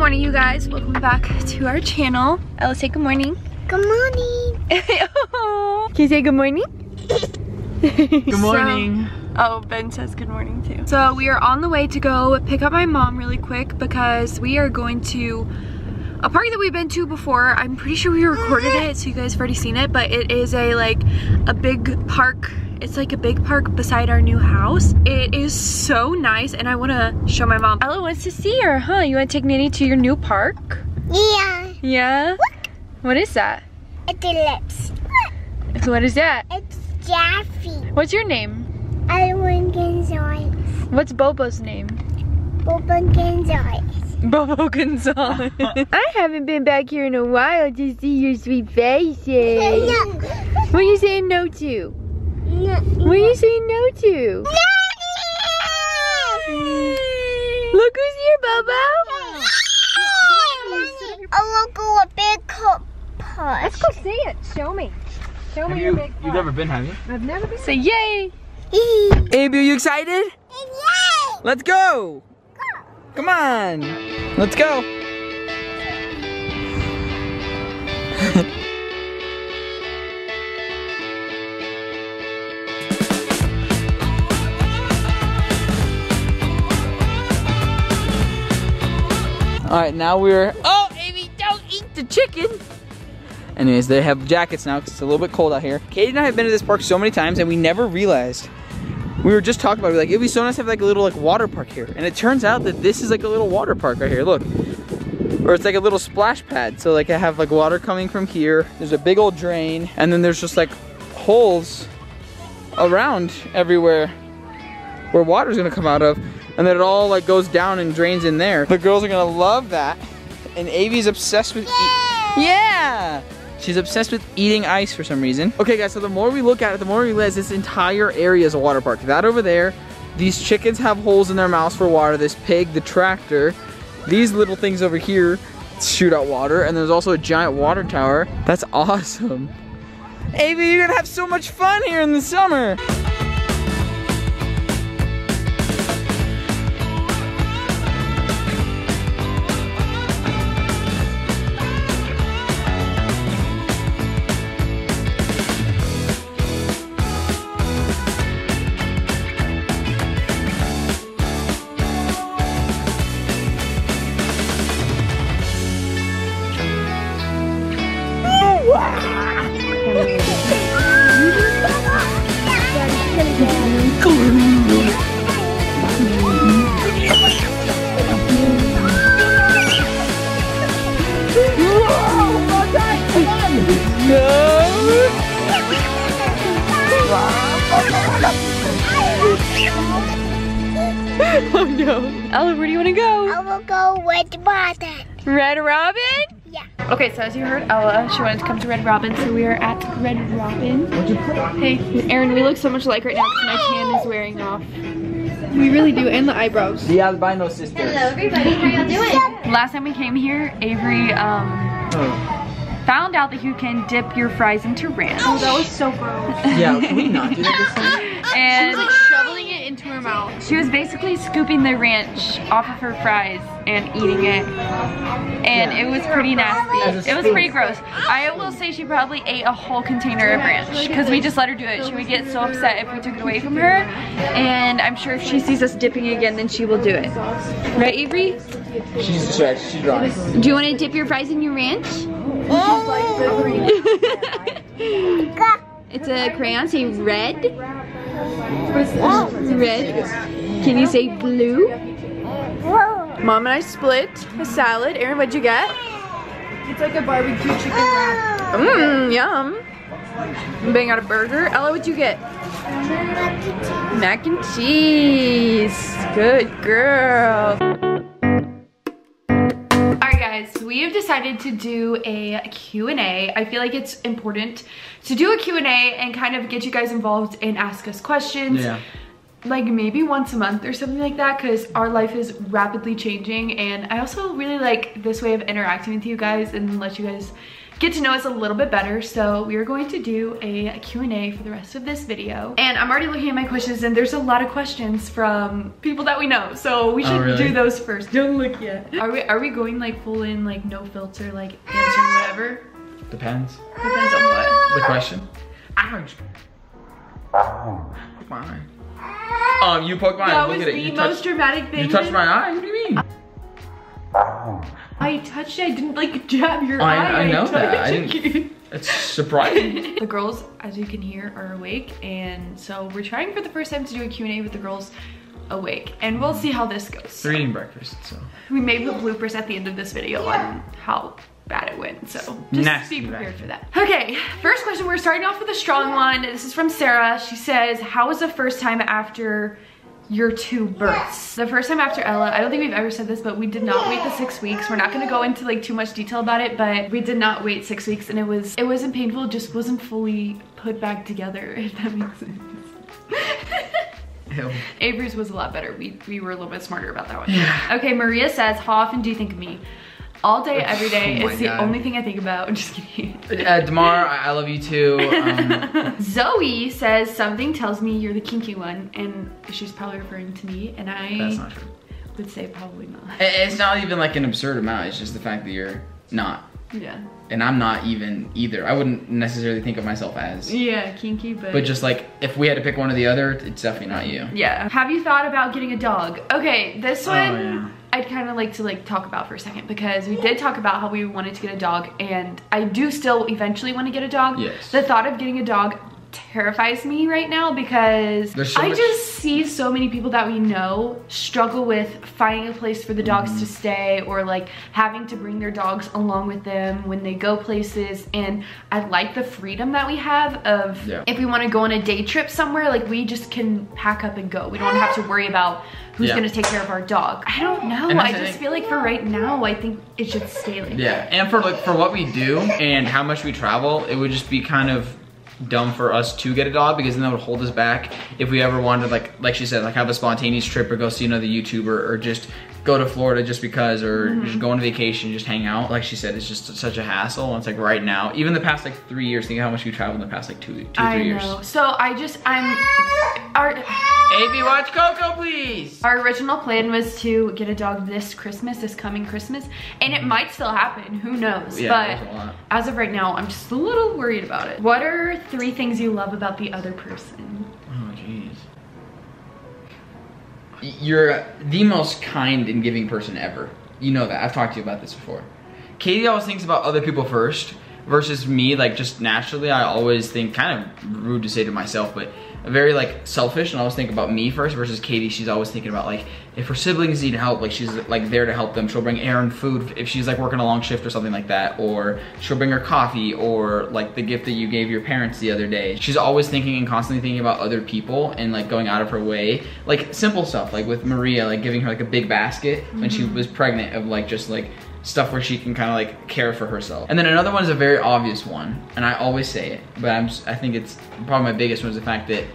morning, you guys. Welcome back to our channel. Ella, say good morning. Good morning. Can you say good morning? Good morning. Oh, Ben says good morning too. So we are on the way to go pick up my mom really quick because we are going to a park that we've been to before. I'm pretty sure we recorded it, so you guys have already seen it, but it is a big park. It's like a big park beside our new house. It is so nice and I want to show my mom. Ella wants to see her, huh? You want to take Nanny to your new park? Yeah. Yeah? Look. What is that? It's the lips. So what is that? It's Jeffy. What's your name? Owen Gonzalez. What's Bobo's name? Bobo Gonzalez. Bobo Gonzalez. I haven't been back here in a while to see your sweet faces. What are you saying no to? No. What are you saying no to? No. Look who's here, Bobo. I will go a big cup. Let's go see it. Show me. Show me your big You've never been, have you? I've never been. Say yay. Abby, are you excited? Yay! Let's go. Come on. Let's go. All right, now we're, oh, Amy, don't eat the chicken. Anyways, they have jackets now because it's a little bit cold out here. Katie and I have been to this park so many times and we never realized. We were just talking about it, like, it'd be so nice to have like a little water park here. And it turns out that this is like a little water park right here, look. Or it's like a little splash pad. So like I have like water coming from here. There's a big old drain and then there's just like holes around everywhere where water's gonna come out of. And then it all like goes down and drains in there. The girls are gonna love that. And Avy's obsessed with yeah! She's obsessed with eating ice for some reason. Okay guys, so the more we look at it, the more we realize this entire area is a water park. That over there, these chickens have holes in their mouths for water. This pig, the tractor, these little things over here shoot out water. And there's also a giant water tower. That's awesome. Avy, you're gonna have so much fun here in the summer. Oh no. Ella, where do you want to go? I will go with Robin. Red Robin? Yeah. Okay, so as you heard Ella, she wanted to come to Red Robin, so we are at Red Robin. Hey, Aaron, we look so much alike right now because my tan is wearing off. We really do, and the eyebrows. The albino sisters. Hello everybody, how y'all doing? Last time we came here, Avery found out that you can dip your fries into ranch. Oh, that was so gross. Yeah, can we not do that this time? And She was like shoveling it into her mouth. she was basically scooping the ranch off of her fries and eating it. And it was pretty nasty. It was pretty gross. I will say she probably ate a whole container of ranch because we just let her do it. She would get so upset if we took it away from her. And I'm sure if she sees us dipping again, then she will do it. Right, Avery? She's stretched, she's dry. Do you want to dip your fries in your ranch? It's a crayon. Say red. Red. Can you say blue? Mom and I split a salad. Aaron, what'd you get? It's like a barbecue chicken wrap. Mmm, yum. I'm banging out a burger. Ella, what'd you get? Mac and cheese. Good girl. Alright guys, we have decided to do a Q&A. I feel like it's important to do a Q&A and kind of get you guys involved and ask us questions. Yeah. Like maybe once a month or something like that, because our life is rapidly changing and I also really like this way of interacting with you guys and let you guys get to know us a little bit better. So we are going to do a Q&A for the rest of this video. And I'm already looking at my questions, and there's a lot of questions from people that we know. So we should do those first. Don't look yet. Are we going like full in, like no filter, like answering whatever? Depends. Depends on what? The question. Ouch. Poke my eye. You poked my eye. That Look was at it. the You most dramatic thing. You touched my eye? What do you mean? I touched it. I didn't like jab your eye. I know that. I didn't. It's surprising. The girls, as you can hear, are awake, and so we're trying for the first time to do a Q&A with the girls awake, and we'll see how this goes. They're eating breakfast, so. We may put bloopers at the end of this video on how bad it went, so just be prepared for that. Okay, first question, we're starting off with a strong one. This is from Sarah. She says, how was the first time after your 2 births? The first time after Ella, I don't think we've ever said this, but we did not wait the 6 weeks. We're not gonna go into like too much detail about it, but we did not wait 6 weeks, and it wasn't painful, it just wasn't fully put back together, if that makes sense. Ew. Avery's was a lot better. We were a little bit smarter about that one. Yeah. Okay, Maria says, how often do you think of me? All day, every day. It's the only thing I think about. I'm just kidding. Damar, I love you too. Zoe says, something tells me you're the kinky one, and she's probably referring to me, and That's not true. would say probably not. It's not even like an absurd amount. It's just the fact that you're not. Yeah. And I'm not even either. I wouldn't necessarily think of myself as. Yeah, kinky, but just like, if we had to pick one or the other, it's definitely not you. Yeah. Have you thought about getting a dog? Okay, this one, yeah. I'd kind of like to talk about for a second, because we did talk about how we wanted to get a dog, and I do still eventually want to get a dog. Yes. The thought of getting a dog terrifies me right now, because I just see so many people that we know struggle with finding a place for the dogs to stay, or like having to bring their dogs along with them when they go places. And I like the freedom that we have of if we want to go on a day trip somewhere, like we just can pack up and go. We don't have to worry about who's gonna take care of our dog. I don't know. I just feel like for right now, I think it should stay like that. And for what we do and how much we travel, it would just be kind of dumb for us to get a dog, because then that would hold us back if we ever wanted, like she said, like have a spontaneous trip, or go see another YouTuber, or just go to Florida just because, or just go on vacation, just hang out. Like she said, it's just such a hassle. And it's like right now, even the past like 3 years, think how much we traveled in the past like 2 3 years. I know. So AB, watch Coco, please. Our original plan was to get a dog this coming Christmas, and it might still happen, who knows. Yeah, but as of right now, I'm just a little worried about it. What are 3 things you love about the other person? Oh, jeez. You're the most kind and giving person ever. You know that. I've talked to you about this before. Katie always thinks about other people first, versus me, like just naturally, I always think, kind of rude to say to myself, but very like selfish, and I always think about me first, versus Katie, she's always thinking about like, if her siblings need help, like she's like there to help them. She'll bring Aaron food if she's like working a long shift or something like that, or she'll bring her coffee, or like the gift that you gave your parents the other day. She's always thinking and constantly thinking about other people, and like going out of her way, like simple stuff, like with Maria, like giving her like a big basket when she was pregnant, of like just like stuff where she can kind of like care for herself. And then another one is a very obvious one, and I always say it, but I think it's probably my biggest one, is the fact that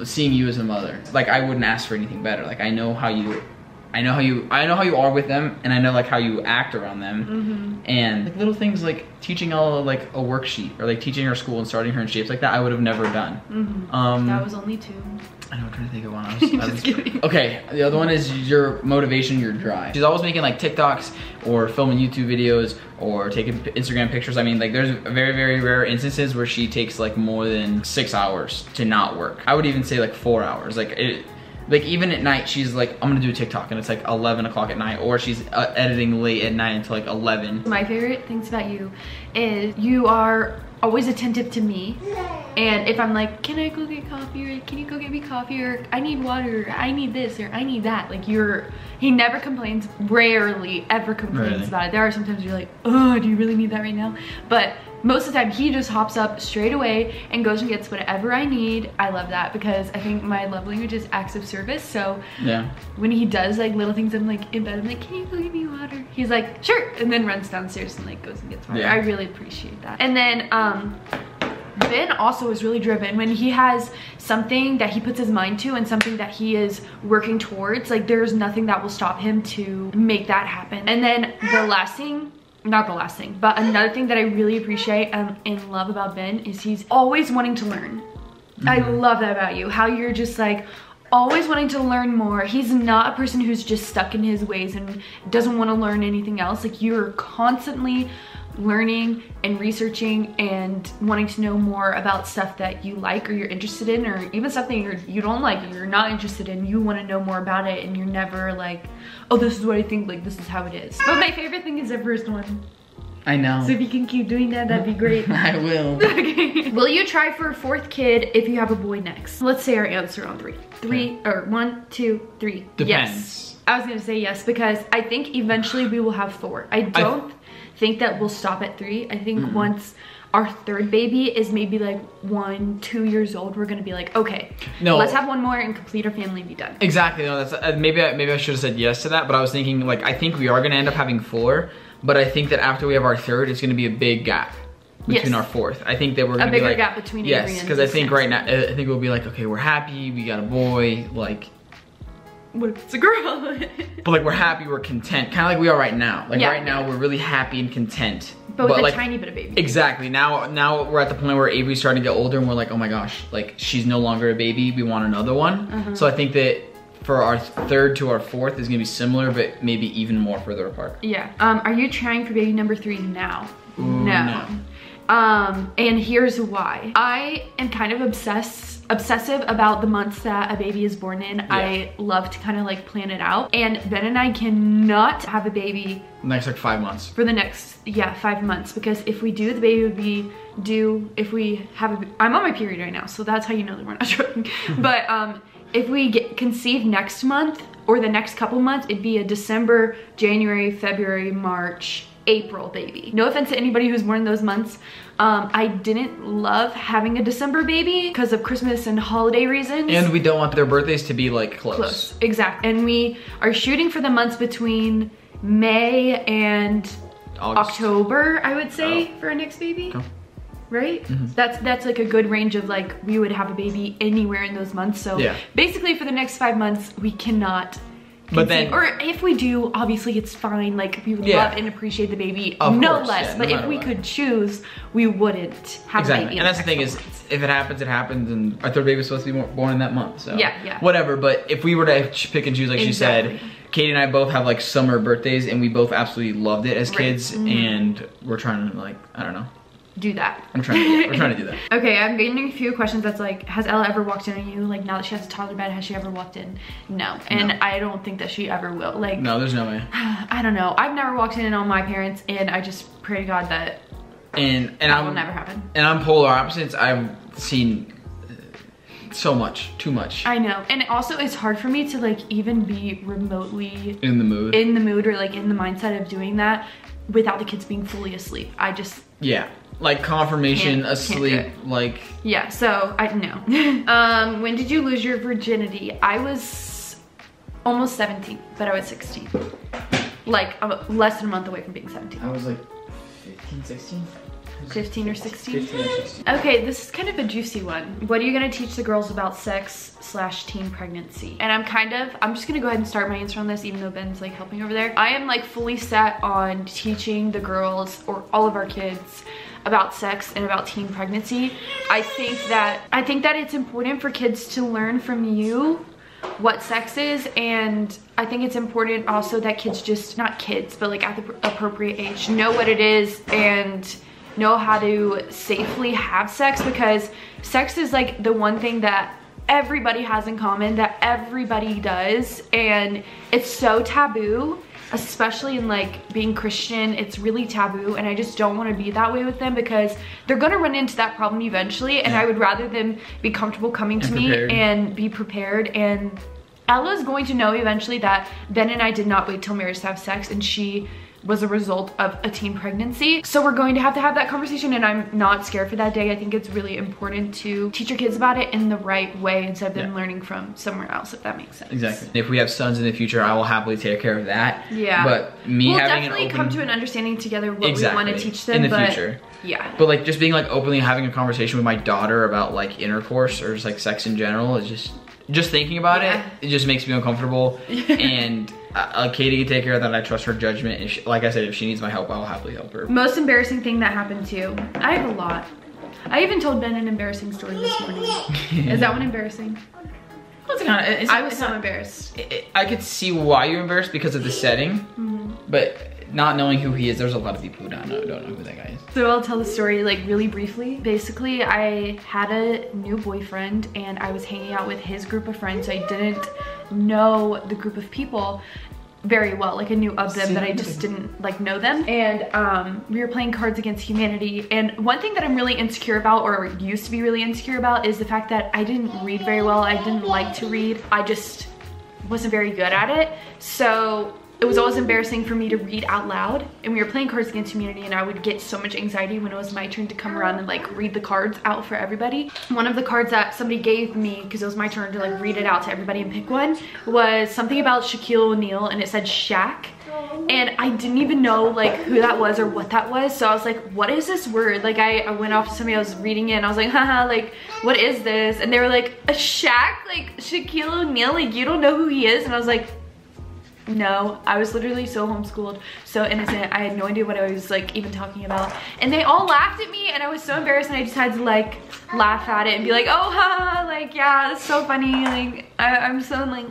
seeing you as a mother. Like I wouldn't ask for anything better. Like I know how you are with them, and I know like how you act around them, and like little things like teaching Ella like a worksheet, or like teaching her school and starting her in shapes like that, I would have never done. That was only 2. I know, I'm trying to think of one. Just kidding. Okay, the other one is your motivation, your drive. She's always making like TikToks, or filming YouTube videos, or taking Instagram pictures. I mean, like there's very, very rare instances where she takes like more than 6 hours to not work. I would even say like 4 hours. Like even at night, she's like, I'm gonna do a TikTok, and it's like 11 o'clock at night, or she's editing late at night until like 11. My favorite things about you is you are always attentive to me, and if I'm like, can I go get coffee, or can you go get me coffee, or I need water, or I need this, or I need that, like he never complains, rarely ever complains about it. There are sometimes you're like, oh, do you really need that right now? But most of the time he just hops up straight away and goes and gets whatever I need. I love that, because I think my love language is acts of service. So when he does like little things, I'm like in bed, I'm like, can you go get me water? He's like, sure, and then runs downstairs and like goes and gets water. I really appreciate that. And then Ben also is really driven when he has something that he puts his mind to, and something that he is working towards. Like there's nothing that will stop him to make that happen. And then the last thing not the last thing, but another thing that I really appreciate and love about Ben is he's always wanting to learn. I love that about you, how you're just like always wanting to learn more. He's not a person who's just stuck in his ways and doesn't want to learn anything else. Like, you're constantly learning and researching and wanting to know more about stuff that you like or you're interested in, or even stuff that you don't like and you're not interested in. You want to know more about it, and you're never like, oh, this is what I think, like this is how it is. But my favorite thing is the first one. I know. So if you can keep doing that, that'd be great. I will. Okay. Will you try for a 4th kid if you have a boy next? Let's say our answer on 3. 3 or 1, 2, 3. Depends. Yes. I was gonna say yes because I think eventually we will have 4. I don't think that we'll stop at 3. I think once our 3rd baby is maybe like 1, 2 years old, we're gonna be like, okay, no, let's have one more and complete our family and be done. Exactly. No, that's maybe I should have said yes to that, but I was thinking like I think we are gonna end up having 4. But I think that after we have our 3rd, it's gonna be a big gap between our 4th. I think that we're gonna be like, a bigger like, gap between Avery and yes, because I think right now, I think we'll be like, okay, we're happy, we got a boy, like. What if it's a girl? But like we're happy, we're content, kind of like we are right now. Like right now, we're really happy and content. But with like, a tiny bit of baby. Exactly. Now we're at the point where Avery's starting to get older, and we're like, oh my gosh, like she's no longer a baby. We want another one. So I think that. For our 3rd to our 4th is gonna be similar, but maybe even more further apart. Yeah. Are you trying for baby number 3 now? Ooh, no. And here's why. I am kind of obsessive about the months that a baby is born in. Yeah. I love to kind of like plan it out. And Ben and I cannot have a baby next like 5 months. For the next 5 months, because if we do, the baby would be due if we have I'm on my period right now, so that's how you know that we're not trying. But if we get conceived next month or the next couple months, it'd be a December, January, February, March, April baby. No offense to anybody who's born in those months. I didn't love having a December baby because of Christmas and holiday reasons. And we don't want their birthdays to be like close. Exactly. And we are shooting for the months between May and October, I would say, for our next baby. Okay. Right? That's like a good range of like, we would have a baby anywhere in those months. So basically for the next 5 months, we cannot conceive. But then, or if we do, obviously it's fine. Like we would love and appreciate the baby, no less. But if we could choose, we wouldn't have a baby. And that's the thing is, if it happens, it happens. And our 3rd baby is supposed to be born in that month. So whatever. But if we were to pick and choose, like she said, Katie and I both have like summer birthdays, and we both absolutely loved it as kids. And we're trying to like, I don't know. Do that. We're trying to do that. Okay, I'm getting a few questions that's like, has Ella ever walked in on you? Like now that she has a toddler bed, has she ever walked in? No. And I don't think that she ever will. Like, no, there's no way. I don't know. I've never walked in on my parents, and I just pray to God that that will never happen. And I'm polar opposites. I've seen so much, too much. I know. And also it's hard for me to like even be remotely in the mood or like in the mindset of doing that without the kids being fully asleep. I just like confirmation, asleep, like. Yeah, so I know. When did you lose your virginity? I was almost 17, but I was 16. Like less than a month away from being 17. I was like 15, 16? 15 or 16? 15 or 16. Okay, this is kind of a juicy one. What are you gonna teach the girls about sex/teen pregnancy? And I'm just gonna go ahead and start my answer on this, even though Ben's like helping over there. I am like fully set on teaching the girls, or all of our kids, about sex and about teen pregnancy. I think that it's important for kids to learn from you what sex is, and I think it's important also that kids just, not kids, but like at the appropriate age, know what it is and know how to safely have sex, because sex is like the one thing that everybody has in common, that everybody does, and it's so taboo, especially in like being Christian. It's really taboo, and I just don't want to be that way with them, because they're gonna run into that problem eventually, and I would rather them be comfortable coming to me and be prepared. And Ella's going to know eventually that Ben and I did not wait till marriage to have sex, and she was a result of a teen pregnancy. So we're going to have that conversation, and I'm not scared for that day. I think it's really important to teach your kids about it in the right way instead of them learning from somewhere else, if that makes sense. Exactly. If we have sons in the future, I will happily take care of that. Yeah. But we'll definitely come to an understanding together what we want to teach them in the future. Yeah. But like just being like openly having a conversation with my daughter about like intercourse or just like sex in general is just thinking about it just makes me uncomfortable. And Katie can take care of that. I trust her judgment. And like I said, if she needs my help, I'll happily help her. Most embarrassing thing that happened to you? I have a lot. I even told Ben an embarrassing story this morning. Is that one embarrassing? I was so embarrassed. I could see why you're embarrassed because of the setting, but not knowing who he is, there's a lot of people who don't know who that guy is. So I'll tell the story like really briefly. Basically, I had a new boyfriend and I was hanging out with his group of friends. So I didn't know the group of people very well. Like I knew of them, but I just didn't like know them. And we were playing Cards Against Humanity. And one thing that I'm really insecure about, or used to be really insecure about, is the fact that I didn't read very well. I didn't like to read. I just wasn't very good at it. So it was always embarrassing for me to read out loud. And we were playing Cards Against Humanity and I would get so much anxiety when it was my turn to come around and like read the cards out for everybody. One of the cards that somebody gave me, because it was my turn to like read it out to everybody and pick one, was something about Shaquille O'Neal and it said Shaq. And I didn't even know like who that was or what that was. So I was like, what is this word? Like I went off to somebody, I was reading it and I was like, haha, like what is this? And they were like, a Shaq? Like Shaquille O'Neal? Like you don't know who he is? And I was like, no. I was literally so homeschooled, so innocent. I had no idea what I was like even talking about. And they all laughed at me and I was so embarrassed and I just had to like laugh at it and be like, oh haha, like yeah, that's so funny. Like I'm so like,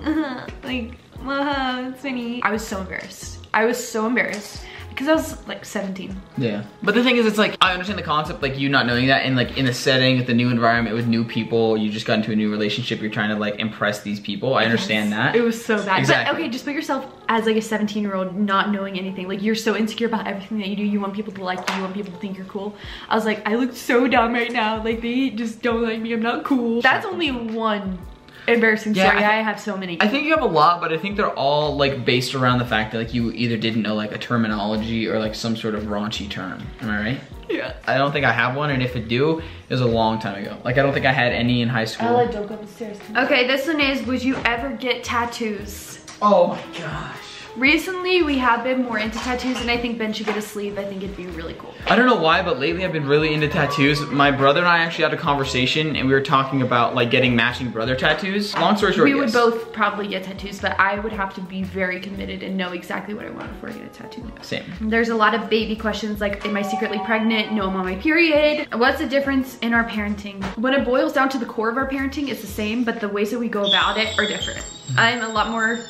like, it's funny. I was so embarrassed. I was so embarrassed because I was like 17. Yeah. But the thing is, it's like, I understand the concept, like you not knowing that, and like in the setting, with the new environment, with new people, you just got into a new relationship, you're trying to like impress these people. I understand that. It was so bad. Exactly. But okay, just put yourself as like a 17-year-old not knowing anything. Like you're so insecure about everything that you do. You want people to like you. You want people to think you're cool. I was like, I look so dumb right now. Like they just don't like me. I'm not cool. That's only one embarrassing story. I have so many. I think you have a lot, but I think they're all like based around the fact that like you either didn't know like a terminology or like some sort of raunchy term. Am I right? Yeah. I don't think I have one, and if I do, it was a long time ago. Like I don't think I had any in high school. Ella, don't go upstairs. Okay, this one is, would you ever get tattoos? Oh my gosh. Recently, we have been more into tattoos, and I think Ben should get a sleeve. I think it'd be really cool. I don't know why, but lately I've been really into tattoos. My brother and I actually had a conversation, and we were talking about like getting matching brother tattoos. Long story short, we would both probably get tattoos, but I would have to be very committed and know exactly what I want before I get a tattoo. Same. There's a lot of baby questions like, am I secretly pregnant? No, I'm on my period. What's the difference in our parenting? When it boils down to the core of our parenting, it's the same, but the ways that we go about it are different. I'm a lot more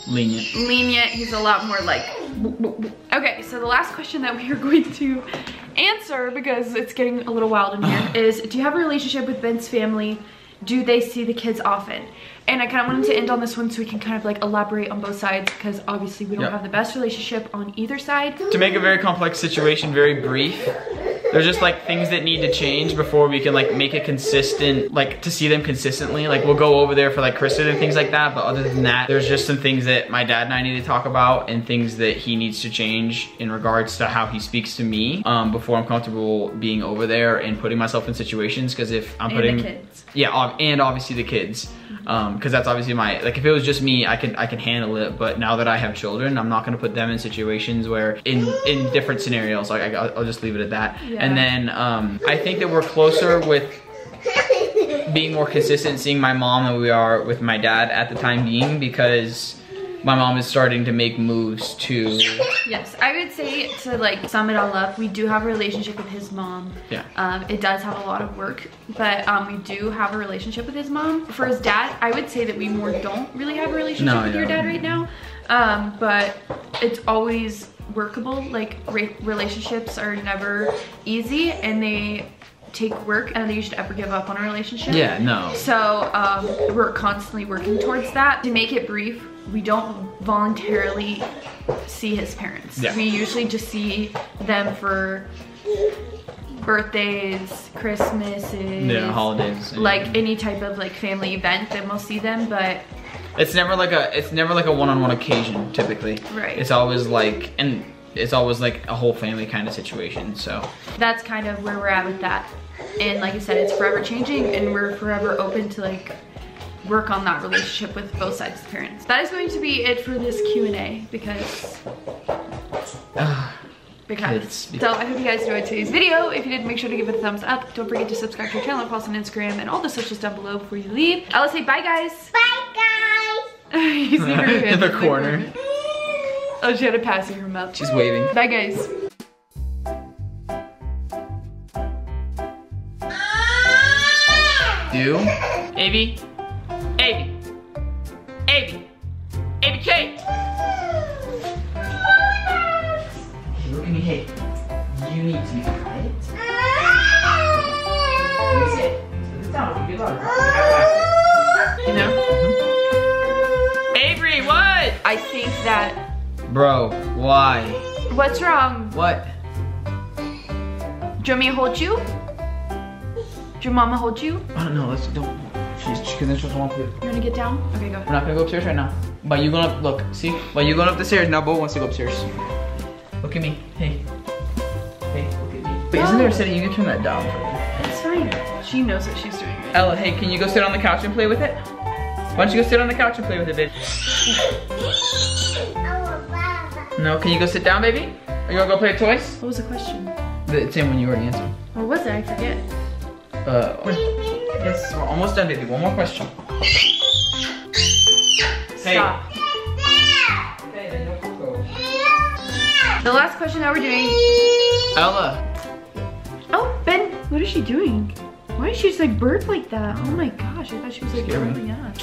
lenient. He's a lot more like, okay, so the last question that we are going to answer, because it's getting a little wild in here, is do you have a relationship with Ben's family? Do they see the kids often? And I kind of wanted to end on this one so we can kind of like elaborate on both sides, because obviously we don't have the best relationship on either side. To make a very complex situation very brief, there's just like things that need to change before we can like make it consistent, like to see them consistently. Like we'll go over there for like Kristen and things like that, but other than that, there's just some things that my dad and I need to talk about, and things that he needs to change in regards to how he speaks to me before I'm comfortable being over there and putting myself in situations. Because if I'm putting the kids, and obviously the kids, because that's obviously my, like if it was just me, I can handle it, but now that I have children, I'm not going to put them in situations where in different scenarios, like I'll just leave it at that. And then I think that we're closer with being more consistent seeing my mom than we are with my dad at the time being, because my mom is starting to make moves to... Yes, I would say, to like sum it all up, we do have a relationship with his mom. Yeah. It does have a lot of work, but we do have a relationship with his mom. For his dad, I would say that we don't really have a relationship with your dad right now. But it's always workable. Like relationships are never easy, and they take work, and I don't think you should ever give up on a relationship. Yeah, no. So we're constantly working towards that. To make it brief, we don't voluntarily see his parents. We usually just see them for birthdays, Christmases, holidays, like any type of like family event, then we'll see them. But it's never like a one-on-one occasion typically. Right. It's always like, and it's always like a whole family kind of situation. So that's kind of where we're at with that. And like I said, it's forever changing, and we're forever open to like work on that relationship with both sides of the parents. That is going to be it for this Q&A, because so I hope you guys enjoyed today's video. If you did, make sure to give it a thumbs up. Don't forget to subscribe to our channel, follow us on Instagram, and all the socials down below before you leave. I'll say bye, guys. Bye, guys. He's in the corner. Oh, she had a pass in her mouth. She's waving. Bye, guys. Do. Avy. Avy. Avy. Avy Kate. Look at me, hey. You need to be quiet. Let me sit. Sit down. Good luck. You know? Avery, what? I think that. Bro, why? What's wrong? What? Do you want me to hold you? Do your mama hold you? I don't know. Let's don't. She's because then she'll want to. You wanna get down? Okay, go. We're not gonna go upstairs right now. But you going up? Look, see? But you going up the stairs now? Bo wants to go upstairs. Look at me. Hey. Hey, look at me. Wait, isn't there a setting you can turn that down for me? It's fine. She knows what she's doing. Right? Ella, hey, can you go sit on the couch and play with it? Why don't you go sit on the couch and play with it, bitch? No, can you go sit down, baby? Are you gonna go play with toys? What was the question? The same one you already answered. What was it? I forget. Yes, we're almost done, baby. One more question. Stop. Okay, then no cocoa. The last question that we're doing. Ella. Oh, Ben, what is she doing? Why is she just like burp like that? Oh my gosh, I thought she was like Scary. throwing up.